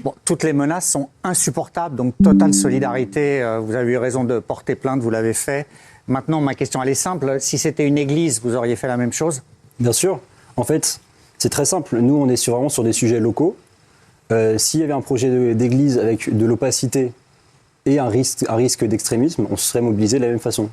Bon, toutes les menaces sont insupportables, donc totale solidarité. Vous avez eu raison de porter plainte, vous l'avez fait. Maintenant, ma question, elle est simple. Si c'était une église, vous auriez fait la même chose? Bien sûr. En fait, c'est très simple. Nous, on est vraiment sur des sujets locaux. S'il y avait un projet d'église avec de l'opacité et un risque d'extrémisme, on se serait mobilisé de la même façon.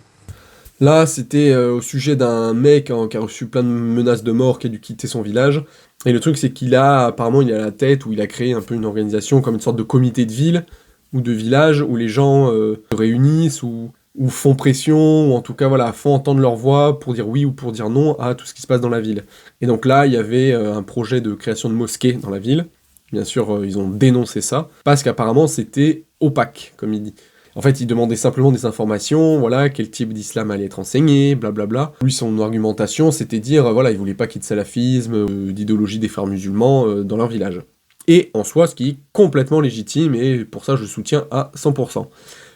Là, c'était au sujet d'un mec qui a reçu plein de menaces de mort, qui a dû quitter son village. Et le truc, c'est apparemment, il a la tête, où il a créé un peu une organisation, comme une sorte de comité de ville, ou de village, où les gens se réunissent, ou font pression, ou en tout cas, voilà, font entendre leur voix pour dire oui ou pour dire non à tout ce qui se passe dans la ville. Et donc là, il y avait un projet de création de mosquée dans la ville. Bien sûr, ils ont dénoncé ça, parce qu'apparemment, c'était opaque, comme il dit. En fait, il demandait simplement des informations, voilà, quel type d'islam allait être enseigné, blablabla. Lui, son argumentation, c'était dire, voilà, il voulait pas qu'il y ait de salafisme, d'idéologie des frères musulmans dans leur village. Et en soi, ce qui est complètement légitime, et pour ça, je soutiens à 100%.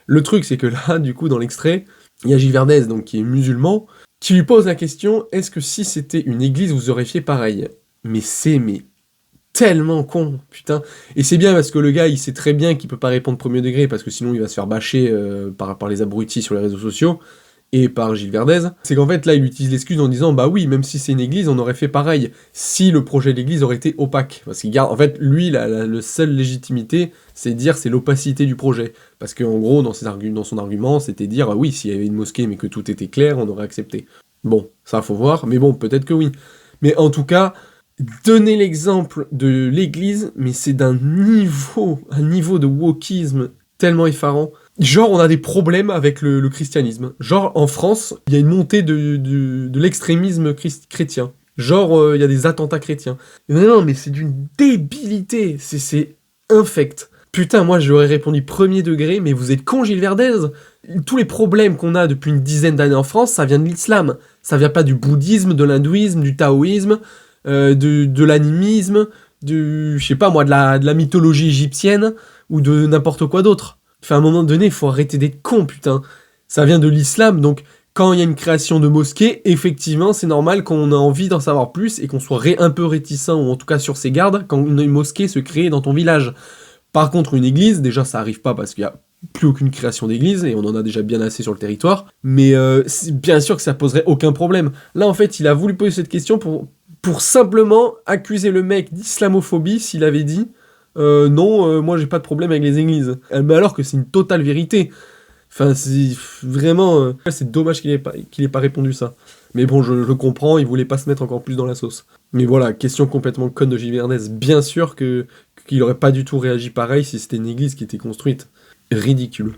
Le truc, c'est que là, du coup, dans l'extrait, il y a Gilles Verdez, donc qui est musulman, qui lui pose la question, est-ce que si c'était une église, vous auriez fait pareil? Mais tellement con, putain. Et c'est bien parce que le gars, il sait très bien qu'il peut pas répondre premier degré, parce que sinon il va se faire bâcher par les abrutis sur les réseaux sociaux, et par Gilles Verdez. C'est qu'en fait, là, il utilise l'excuse en disant, bah oui, même si c'est une église, on aurait fait pareil, si le projet de l'église aurait été opaque. Parce qu'il garde, en fait, lui, le seule légitimité, c'est dire, c'est l'opacité du projet. Parce qu'en gros, dans son argument, c'était dire, oui, s'il y avait une mosquée, mais que tout était clair, on aurait accepté. Bon, ça, faut voir, mais bon, peut-être que oui. Mais en tout cas, donner l'exemple de l'église, mais c'est un niveau de wokisme tellement effarant. Genre, on a des problèmes avec le christianisme. Genre, en France, il y a une montée de l'extrémisme chrétien. Genre, il y a des attentats chrétiens. Non, mais c'est d'une débilité. C'est infect. Putain, moi, j'aurais répondu premier degré, mais vous êtes con, Gilles Verdez. Tous les problèmes qu'on a depuis une dizaine d'années en France, ça vient de l'islam. Ça vient pas du bouddhisme, de l'hindouisme, du taoïsme, de l'animisme, je sais pas moi, de la mythologie égyptienne, ou de n'importe quoi d'autre. Enfin, à un moment donné, il faut arrêter d'être con, putain. Ça vient de l'islam, donc quand il y a une création de mosquée, effectivement, c'est normal qu'on ait envie d'en savoir plus, et qu'on soit un peu réticent, ou en tout cas sur ses gardes, quand une mosquée se crée dans ton village. Par contre, une église, déjà ça arrive pas parce qu'il y a plus aucune création d'église, et on en a déjà bien assez sur le territoire, mais bien sûr que ça poserait aucun problème. Là, en fait, il a voulu poser cette question pour simplement accuser le mec d'islamophobie s'il avait dit non, moi j'ai pas de problème avec les églises. Mais alors que c'est une totale vérité. Enfin, c'est vraiment... c'est dommage qu'il ait pas répondu ça. Mais bon, je comprends, il voulait pas se mettre encore plus dans la sauce. Mais voilà, question complètement conne de Gilles Verdez. Bien sûr qu'il aurait pas du tout réagi pareil si c'était une église qui était construite. Ridicule.